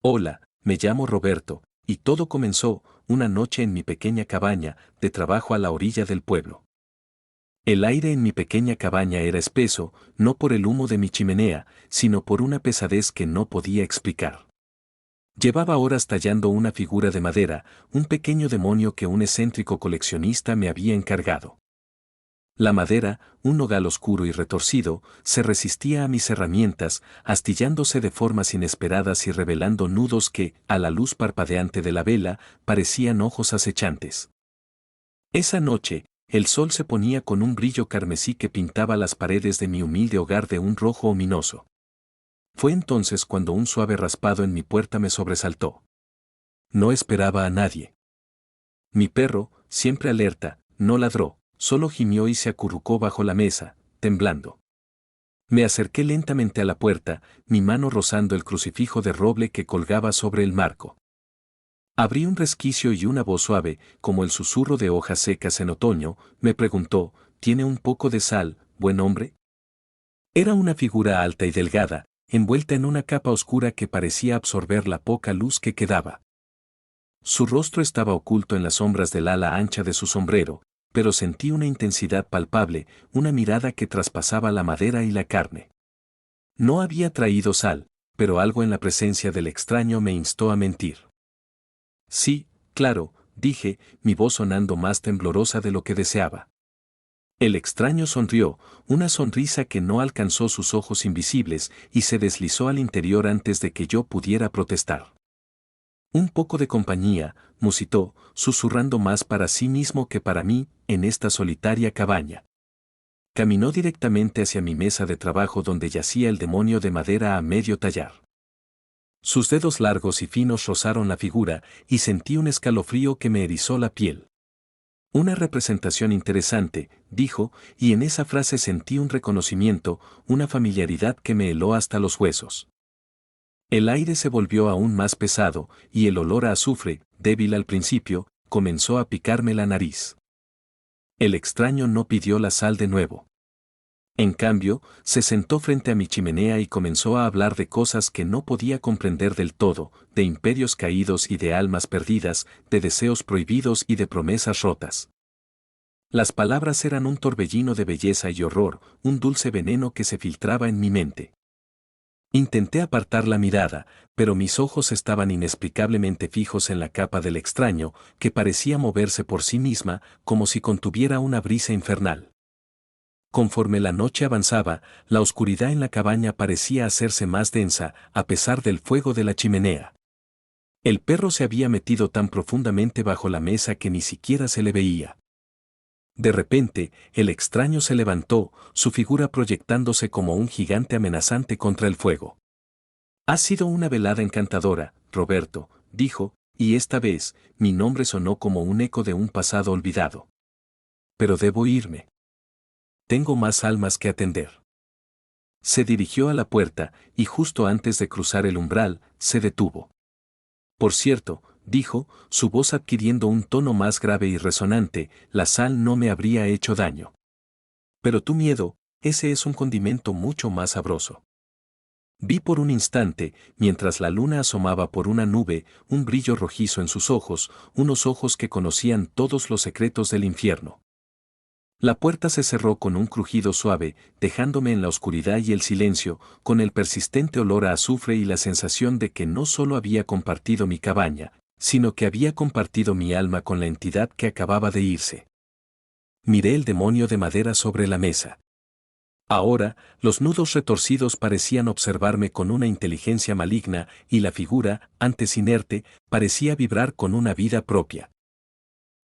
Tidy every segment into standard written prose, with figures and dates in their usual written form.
Hola, me llamo Roberto, y todo comenzó una noche en mi pequeña cabaña de trabajo a la orilla del pueblo. El aire en mi pequeña cabaña era espeso, no por el humo de mi chimenea, sino por una pesadez que no podía explicar. Llevaba horas tallando una figura de madera, un pequeño demonio que un excéntrico coleccionista me había encargado. La madera, un nogal oscuro y retorcido, se resistía a mis herramientas, astillándose de formas inesperadas y revelando nudos que, a la luz parpadeante de la vela, parecían ojos acechantes. Esa noche, el sol se ponía con un brillo carmesí que pintaba las paredes de mi humilde hogar de un rojo ominoso. Fue entonces cuando un suave raspado en mi puerta me sobresaltó. No esperaba a nadie. Mi perro, siempre alerta, no ladró, solo gimió y se acurrucó bajo la mesa, temblando. Me acerqué lentamente a la puerta, mi mano rozando el crucifijo de roble que colgaba sobre el marco. Abrí un resquicio y una voz suave, como el susurro de hojas secas en otoño, me preguntó: ¿Tiene un poco de sal, buen hombre? Era una figura alta y delgada, envuelta en una capa oscura que parecía absorber la poca luz que quedaba. Su rostro estaba oculto en las sombras del ala ancha de su sombrero, pero sentí una intensidad palpable, una mirada que traspasaba la madera y la carne. No había traído sal, pero algo en la presencia del extraño me instó a mentir. Sí, claro, dije, mi voz sonando más temblorosa de lo que deseaba. El extraño sonrió, una sonrisa que no alcanzó sus ojos invisibles y se deslizó al interior antes de que yo pudiera protestar. Un poco de compañía, musitó, susurrando más para sí mismo que para mí, en esta solitaria cabaña. Caminó directamente hacia mi mesa de trabajo donde yacía el demonio de madera a medio tallar. Sus dedos largos y finos rozaron la figura y sentí un escalofrío que me erizó la piel. Una representación interesante, dijo, y en esa frase sentí un reconocimiento, una familiaridad que me heló hasta los huesos. El aire se volvió aún más pesado, y el olor a azufre, débil al principio, comenzó a picarme la nariz. El extraño no pidió la sal de nuevo. En cambio, se sentó frente a mi chimenea y comenzó a hablar de cosas que no podía comprender del todo, de imperios caídos y de almas perdidas, de deseos prohibidos y de promesas rotas. Las palabras eran un torbellino de belleza y horror, un dulce veneno que se filtraba en mi mente. Intenté apartar la mirada, pero mis ojos estaban inexplicablemente fijos en la capa del extraño, que parecía moverse por sí misma, como si contuviera una brisa infernal. Conforme la noche avanzaba, la oscuridad en la cabaña parecía hacerse más densa, a pesar del fuego de la chimenea. El perro se había metido tan profundamente bajo la mesa que ni siquiera se le veía. De repente, el extraño se levantó, su figura proyectándose como un gigante amenazante contra el fuego. Ha sido una velada encantadora, Roberto, dijo, y esta vez, mi nombre sonó como un eco de un pasado olvidado. Pero debo irme. Tengo más almas que atender. Se dirigió a la puerta, y justo antes de cruzar el umbral, se detuvo. Por cierto, dijo, su voz adquiriendo un tono más grave y resonante, la sal no me habría hecho daño. Pero tu miedo, ese es un condimento mucho más sabroso. Vi por un instante, mientras la luna asomaba por una nube, un brillo rojizo en sus ojos, unos ojos que conocían todos los secretos del infierno. La puerta se cerró con un crujido suave, dejándome en la oscuridad y el silencio, con el persistente olor a azufre y la sensación de que no solo había compartido mi cabaña, sino que había compartido mi alma con la entidad que acababa de irse. Miré el demonio de madera sobre la mesa. Ahora, los nudos retorcidos parecían observarme con una inteligencia maligna y la figura, antes inerte, parecía vibrar con una vida propia.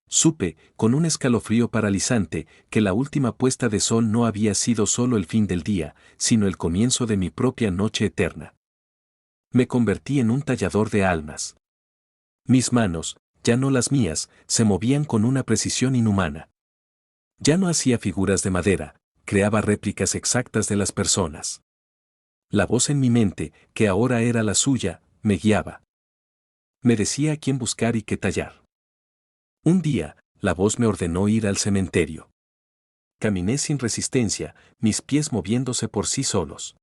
Supe, con un escalofrío paralizante, que la última puesta de sol no había sido solo el fin del día, sino el comienzo de mi propia noche eterna. Me convertí en un tallador de almas. Mis manos, ya no las mías, se movían con una precisión inhumana. Ya no hacía figuras de madera, creaba réplicas exactas de las personas. La voz en mi mente, que ahora era la suya, me guiaba. Me decía a quién buscar y qué tallar. Un día, la voz me ordenó ir al cementerio. Caminé sin resistencia, mis pies moviéndose por sí solos.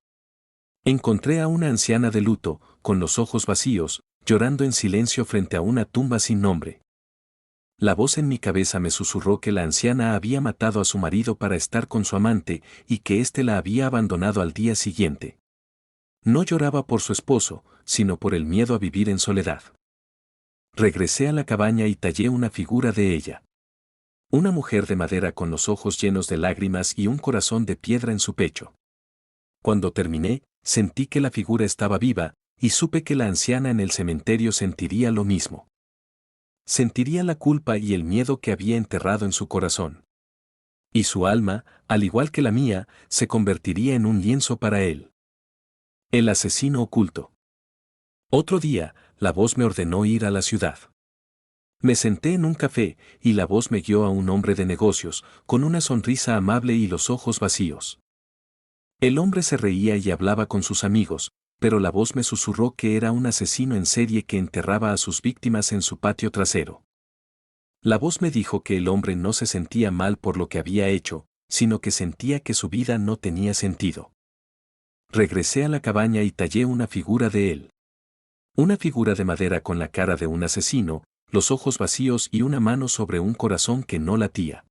Encontré a una anciana de luto, con los ojos vacíos, llorando en silencio frente a una tumba sin nombre. La voz en mi cabeza me susurró que la anciana había matado a su marido para estar con su amante y que éste la había abandonado al día siguiente. No lloraba por su esposo, sino por el miedo a vivir en soledad. Regresé a la cabaña y tallé una figura de ella. Una mujer de madera con los ojos llenos de lágrimas y un corazón de piedra en su pecho. Cuando terminé, sentí que la figura estaba viva, y supe que la anciana en el cementerio sentiría lo mismo. Sentiría la culpa y el miedo que había enterrado en su corazón. Y su alma, al igual que la mía, se convertiría en un lienzo para él. El asesino oculto. Otro día, la voz me ordenó ir a la ciudad. Me senté en un café, y la voz me guió a un hombre de negocios, con una sonrisa amable y los ojos vacíos. El hombre se reía y hablaba con sus amigos, pero la voz me susurró que era un asesino en serie que enterraba a sus víctimas en su patio trasero. La voz me dijo que el hombre no se sentía mal por lo que había hecho, sino que sentía que su vida no tenía sentido. Regresé a la cabaña y tallé una figura de él. Una figura de madera con la cara de un asesino, los ojos vacíos y una mano sobre un corazón que no latía.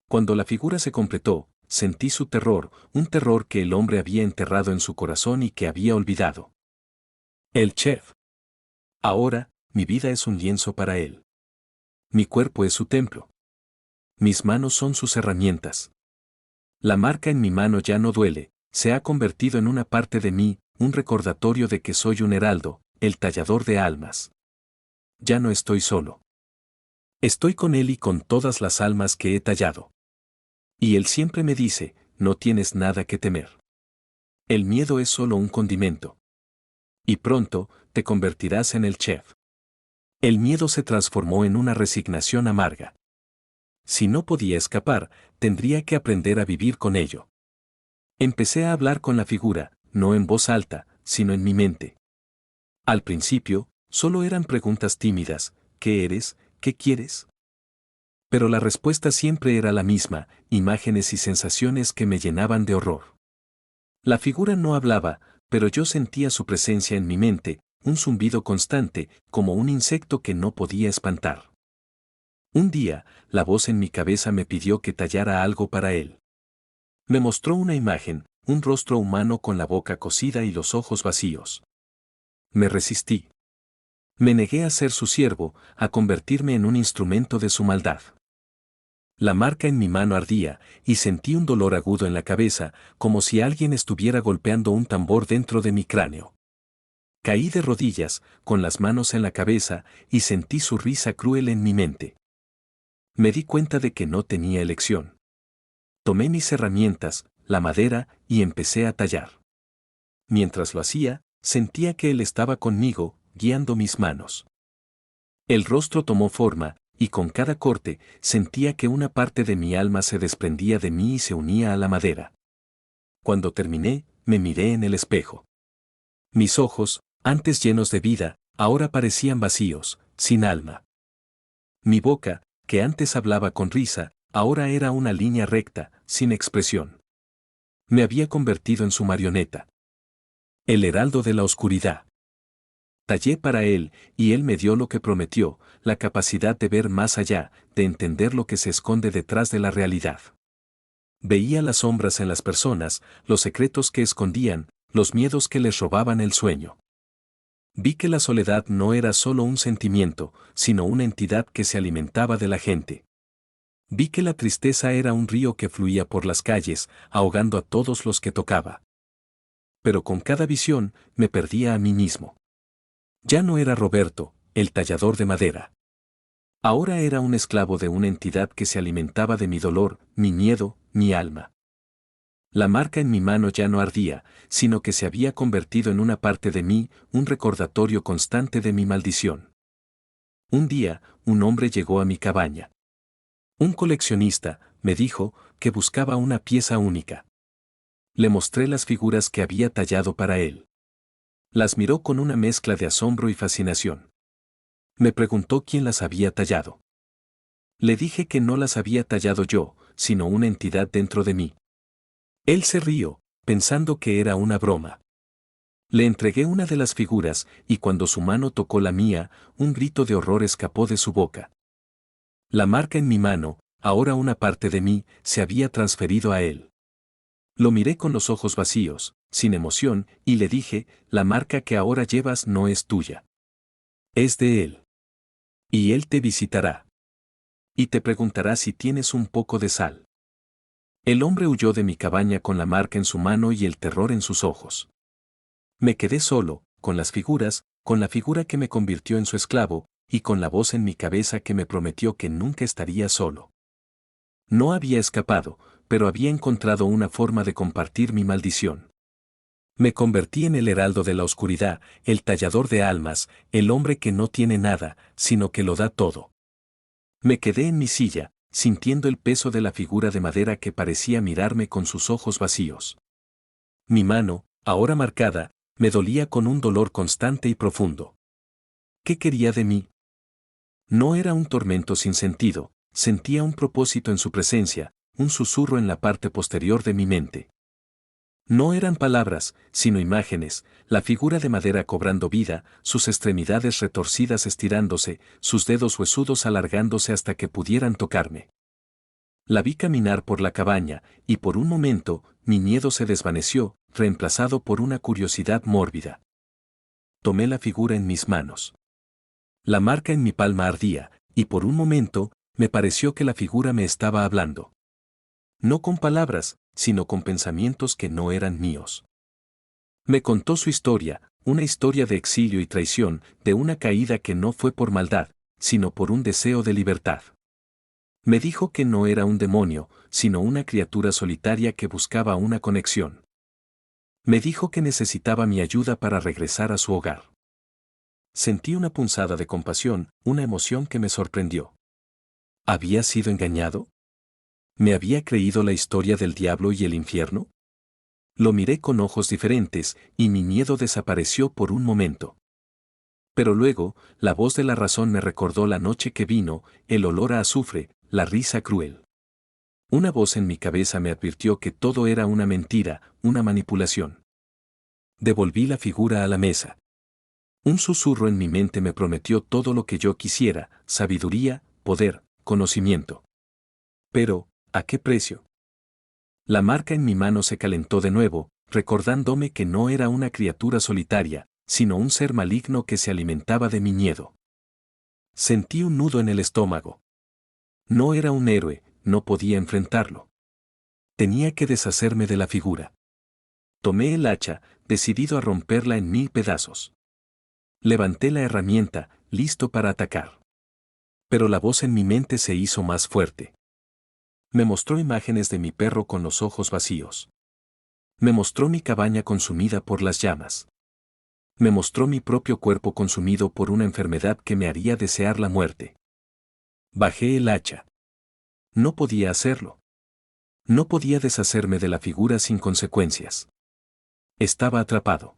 Cuando la figura se completó, sentí su terror, un terror que el hombre había enterrado en su corazón y que había olvidado. El chef. Ahora, mi vida es un lienzo para él. Mi cuerpo es su templo. Mis manos son sus herramientas. La marca en mi mano ya no duele, se ha convertido en una parte de mí, un recordatorio de que soy un heraldo, el tallador de almas. Ya no estoy solo. Estoy con él y con todas las almas que he tallado. Y él siempre me dice, no tienes nada que temer. El miedo es solo un condimento. Y pronto, te convertirás en el chef. El miedo se transformó en una resignación amarga. Si no podía escapar, tendría que aprender a vivir con ello. Empecé a hablar con la figura, no en voz alta, sino en mi mente. Al principio, solo eran preguntas tímidas, ¿qué eres? ¿Qué quieres? Pero la respuesta siempre era la misma, imágenes y sensaciones que me llenaban de horror. La figura no hablaba, pero yo sentía su presencia en mi mente, un zumbido constante, como un insecto que no podía espantar. Un día, la voz en mi cabeza me pidió que tallara algo para él. Me mostró una imagen, un rostro humano con la boca cosida y los ojos vacíos. Me resistí. Me negué a ser su siervo, a convertirme en un instrumento de su maldad. La marca en mi mano ardía, y sentí un dolor agudo en la cabeza, como si alguien estuviera golpeando un tambor dentro de mi cráneo. Caí de rodillas, con las manos en la cabeza, y sentí su risa cruel en mi mente. Me di cuenta de que no tenía elección. Tomé mis herramientas, la madera, y empecé a tallar. Mientras lo hacía, sentía que él estaba conmigo, guiando mis manos. El rostro tomó forma, y con cada corte, sentía que una parte de mi alma se desprendía de mí y se unía a la madera. Cuando terminé, me miré en el espejo. Mis ojos, antes llenos de vida, ahora parecían vacíos, sin alma. Mi boca, que antes hablaba con risa, ahora era una línea recta, sin expresión. Me había convertido en su marioneta. El heraldo de la oscuridad. Tallé para él, y él me dio lo que prometió, la capacidad de ver más allá, de entender lo que se esconde detrás de la realidad. Veía las sombras en las personas, los secretos que escondían, los miedos que les robaban el sueño. Vi que la soledad no era solo un sentimiento, sino una entidad que se alimentaba de la gente. Vi que la tristeza era un río que fluía por las calles, ahogando a todos los que tocaba. Pero con cada visión, me perdía a mí mismo. Ya no era Roberto, el tallador de madera. Ahora era un esclavo de una entidad que se alimentaba de mi dolor, mi miedo, mi alma. La marca en mi mano ya no ardía, sino que se había convertido en una parte de mí, un recordatorio constante de mi maldición. Un día, un hombre llegó a mi cabaña. Un coleccionista, me dijo, que buscaba una pieza única. Le mostré las figuras que había tallado para él. Las miró con una mezcla de asombro y fascinación. Me preguntó quién las había tallado. Le dije que no las había tallado yo, sino una entidad dentro de mí. Él se rió, pensando que era una broma. Le entregué una de las figuras, y cuando su mano tocó la mía, un grito de horror escapó de su boca. La marca en mi mano, ahora una parte de mí, se había transferido a él. Lo miré con los ojos vacíos, sin emoción, y le dije, la marca que ahora llevas no es tuya. Es de él. Y él te visitará. Y te preguntará si tienes un poco de sal. El hombre huyó de mi cabaña con la marca en su mano y el terror en sus ojos. Me quedé solo, con las figuras, con la figura que me convirtió en su esclavo, y con la voz en mi cabeza que me prometió que nunca estaría solo. No había escapado, pero había encontrado una forma de compartir mi maldición. Me convertí en el heraldo de la oscuridad, el tallador de almas, el hombre que no tiene nada, sino que lo da todo. Me quedé en mi silla, sintiendo el peso de la figura de madera que parecía mirarme con sus ojos vacíos. Mi mano, ahora marcada, me dolía con un dolor constante y profundo. ¿Qué quería de mí? No era un tormento sin sentido, sentía un propósito en su presencia, un susurro en la parte posterior de mi mente. No eran palabras, sino imágenes, la figura de madera cobrando vida, sus extremidades retorcidas estirándose, sus dedos huesudos alargándose hasta que pudieran tocarme. La vi caminar por la cabaña, y por un momento, mi miedo se desvaneció, reemplazado por una curiosidad mórbida. Tomé la figura en mis manos. La marca en mi palma ardía, y por un momento, me pareció que la figura me estaba hablando. No con palabras, sino con pensamientos que no eran míos. Me contó su historia, una historia de exilio y traición, de una caída que no fue por maldad, sino por un deseo de libertad. Me dijo que no era un demonio, sino una criatura solitaria que buscaba una conexión. Me dijo que necesitaba mi ayuda para regresar a su hogar. Sentí una punzada de compasión, una emoción que me sorprendió. ¿Había sido engañado? ¿Me había creído la historia del diablo y el infierno? Lo miré con ojos diferentes, y mi miedo desapareció por un momento. Pero luego, la voz de la razón me recordó la noche que vino, el olor a azufre, la risa cruel. Una voz en mi cabeza me advirtió que todo era una mentira, una manipulación. Devolví la figura a la mesa. Un susurro en mi mente me prometió todo lo que yo quisiera, sabiduría, poder, conocimiento. Pero, ¿a qué precio? La marca en mi mano se calentó de nuevo, recordándome que no era una criatura solitaria, sino un ser maligno que se alimentaba de mi miedo. Sentí un nudo en el estómago. No era un héroe, no podía enfrentarlo. Tenía que deshacerme de la figura. Tomé el hacha, decidido a romperla en 1000 pedazos. Levanté la herramienta, listo para atacar. Pero la voz en mi mente se hizo más fuerte. Me mostró imágenes de mi perro con los ojos vacíos. Me mostró mi cabaña consumida por las llamas. Me mostró mi propio cuerpo consumido por una enfermedad que me haría desear la muerte. Bajé el hacha. No podía hacerlo. No podía deshacerme de la figura sin consecuencias. Estaba atrapado.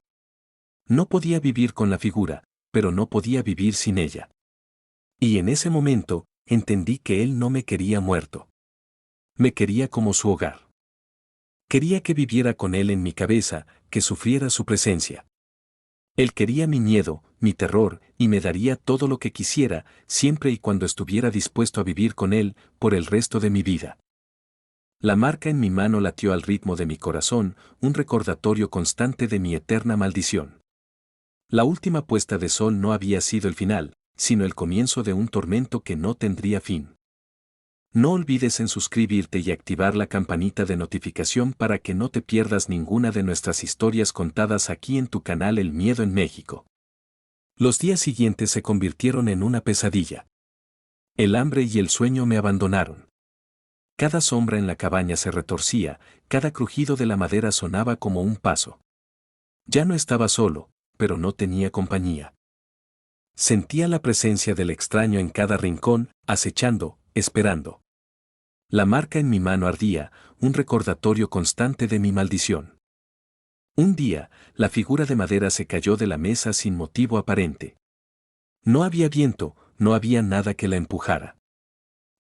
No podía vivir con la figura, pero no podía vivir sin ella. Y en ese momento, entendí que él no me quería muerto. Me quería como su hogar. Quería que viviera con él en mi cabeza, que sufriera su presencia. Él quería mi miedo, mi terror, y me daría todo lo que quisiera, siempre y cuando estuviera dispuesto a vivir con él, por el resto de mi vida. La marca en mi mano latió al ritmo de mi corazón, un recordatorio constante de mi eterna maldición. La última puesta de sol no había sido el final, sino el comienzo de un tormento que no tendría fin. No olvides en suscribirte y activar la campanita de notificación para que no te pierdas ninguna de nuestras historias contadas aquí en tu canal El Miedo en México. Los días siguientes se convirtieron en una pesadilla. El hambre y el sueño me abandonaron. Cada sombra en la cabaña se retorcía, cada crujido de la madera sonaba como un paso. Ya no estaba solo, pero no tenía compañía. Sentía la presencia del extraño en cada rincón, acechando, esperando. La marca en mi mano ardía, un recordatorio constante de mi maldición. Un día, la figura de madera se cayó de la mesa sin motivo aparente. No había viento, no había nada que la empujara.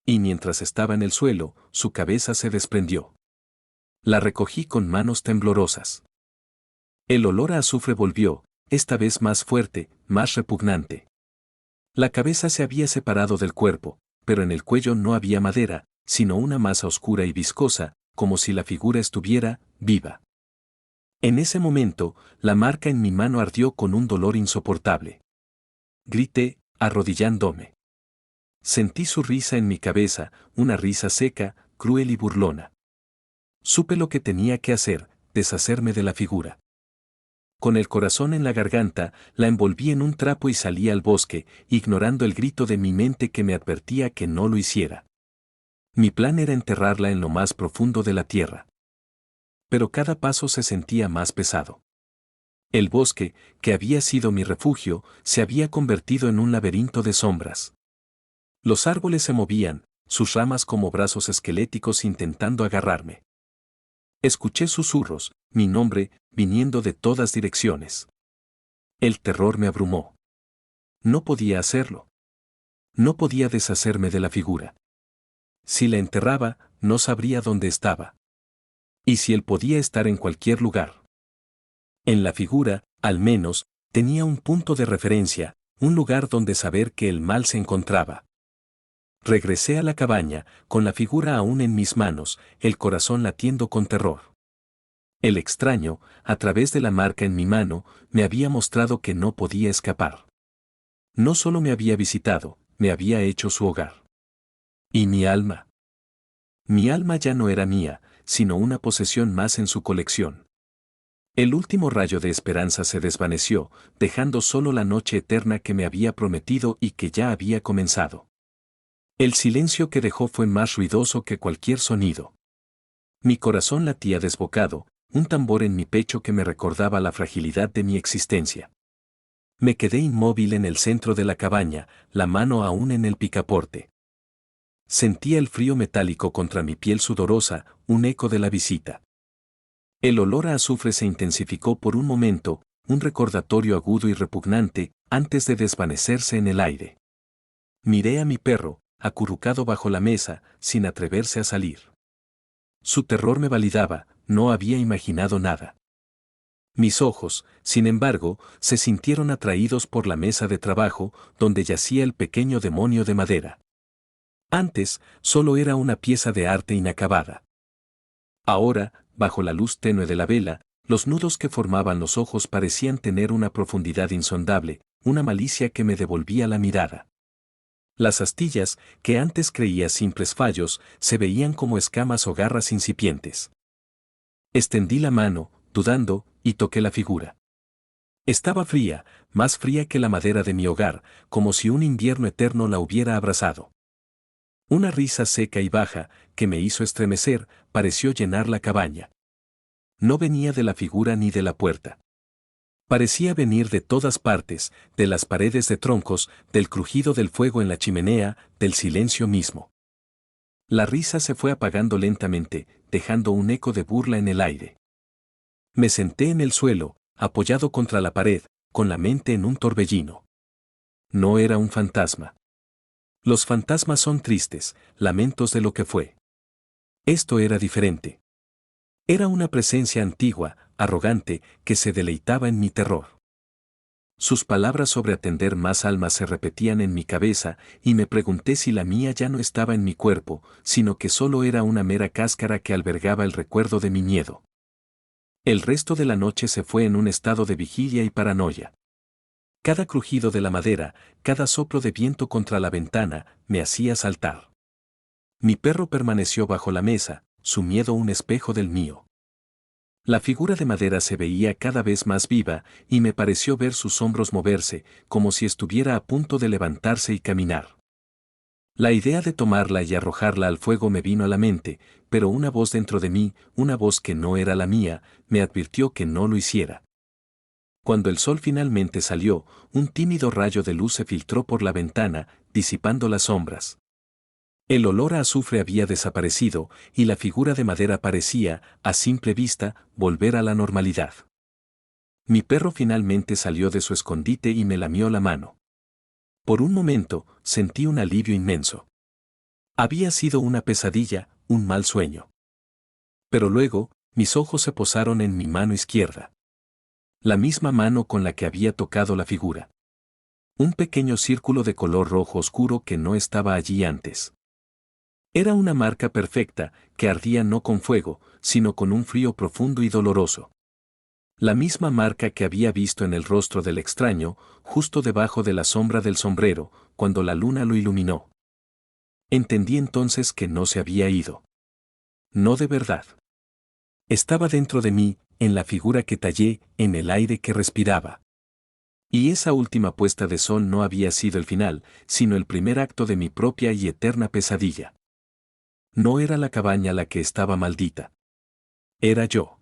Y mientras estaba en el suelo, su cabeza se desprendió. La recogí con manos temblorosas. El olor a azufre volvió, esta vez más fuerte, más repugnante. La cabeza se había separado del cuerpo, pero en el cuello no había madera, sino una masa oscura y viscosa, como si la figura estuviera viva. En ese momento, la marca en mi mano ardió con un dolor insoportable. Grité, arrodillándome. Sentí su risa en mi cabeza, una risa seca, cruel y burlona. Supe lo que tenía que hacer, deshacerme de la figura. Con el corazón en la garganta, la envolví en un trapo y salí al bosque, ignorando el grito de mi mente que me advertía que no lo hiciera. Mi plan era enterrarla en lo más profundo de la tierra. Pero cada paso se sentía más pesado. El bosque, que había sido mi refugio, se había convertido en un laberinto de sombras. Los árboles se movían, sus ramas como brazos esqueléticos intentando agarrarme. Escuché susurros, mi nombre, viniendo de todas direcciones. El terror me abrumó. No podía hacerlo. No podía deshacerme de la figura. Si la enterraba, no sabría dónde estaba. Y si él podía estar en cualquier lugar. En la figura, al menos, tenía un punto de referencia, un lugar donde saber que el mal se encontraba. Regresé a la cabaña, con la figura aún en mis manos, el corazón latiendo con terror. El extraño, a través de la marca en mi mano, me había mostrado que no podía escapar. No solo me había visitado, me había hecho su hogar. ¿Y mi alma? Mi alma ya no era mía, sino una posesión más en su colección. El último rayo de esperanza se desvaneció, dejando solo la noche eterna que me había prometido y que ya había comenzado. El silencio que dejó fue más ruidoso que cualquier sonido. Mi corazón latía desbocado, un tambor en mi pecho que me recordaba la fragilidad de mi existencia. Me quedé inmóvil en el centro de la cabaña, la mano aún en el picaporte. Sentía el frío metálico contra mi piel sudorosa, un eco de la visita. El olor a azufre se intensificó por un momento, un recordatorio agudo y repugnante, antes de desvanecerse en el aire. Miré a mi perro, acurrucado bajo la mesa, sin atreverse a salir. Su terror me validaba, no había imaginado nada. Mis ojos, sin embargo, se sintieron atraídos por la mesa de trabajo, donde yacía el pequeño demonio de madera. Antes, solo era una pieza de arte inacabada. Ahora, bajo la luz tenue de la vela, los nudos que formaban los ojos parecían tener una profundidad insondable, una malicia que me devolvía la mirada. Las astillas, que antes creía simples fallos, se veían como escamas o garras incipientes. Extendí la mano, dudando, y toqué la figura. Estaba fría, más fría que la madera de mi hogar, como si un invierno eterno la hubiera abrazado. Una risa seca y baja, que me hizo estremecer, pareció llenar la cabaña. No venía de la figura ni de la puerta. Parecía venir de todas partes, de las paredes de troncos, del crujido del fuego en la chimenea, del silencio mismo. La risa se fue apagando lentamente, dejando un eco de burla en el aire. Me senté en el suelo, apoyado contra la pared, con la mente en un torbellino. No era un fantasma. Los fantasmas son tristes, lamentos de lo que fue. Esto era diferente. Era una presencia antigua, arrogante, que se deleitaba en mi terror. Sus palabras sobre atender más almas se repetían en mi cabeza, y me pregunté si la mía ya no estaba en mi cuerpo, sino que solo era una mera cáscara que albergaba el recuerdo de mi miedo. El resto de la noche se fue en un estado de vigilia y paranoia. Cada crujido de la madera, cada soplo de viento contra la ventana, me hacía saltar. Mi perro permaneció bajo la mesa, su miedo un espejo del mío. La figura de madera se veía cada vez más viva, y me pareció ver sus hombros moverse, como si estuviera a punto de levantarse y caminar. La idea de tomarla y arrojarla al fuego me vino a la mente, pero una voz dentro de mí, una voz que no era la mía, me advirtió que no lo hiciera. Cuando el sol finalmente salió, un tímido rayo de luz se filtró por la ventana, disipando las sombras. El olor a azufre había desaparecido, y la figura de madera parecía, a simple vista, volver a la normalidad. Mi perro finalmente salió de su escondite y me lamió la mano. Por un momento, sentí un alivio inmenso. Había sido una pesadilla, un mal sueño. Pero luego, mis ojos se posaron en mi mano izquierda. La misma mano con la que había tocado la figura. Un pequeño círculo de color rojo oscuro que no estaba allí antes. Era una marca perfecta, que ardía no con fuego, sino con un frío profundo y doloroso. La misma marca que había visto en el rostro del extraño, justo debajo de la sombra del sombrero, cuando la luna lo iluminó. Entendí entonces que no se había ido. No de verdad. Estaba dentro de mí, en la figura que tallé, en el aire que respiraba. Y esa última puesta de sol no había sido el final, sino el primer acto de mi propia y eterna pesadilla. No era la cabaña la que estaba maldita. Era yo.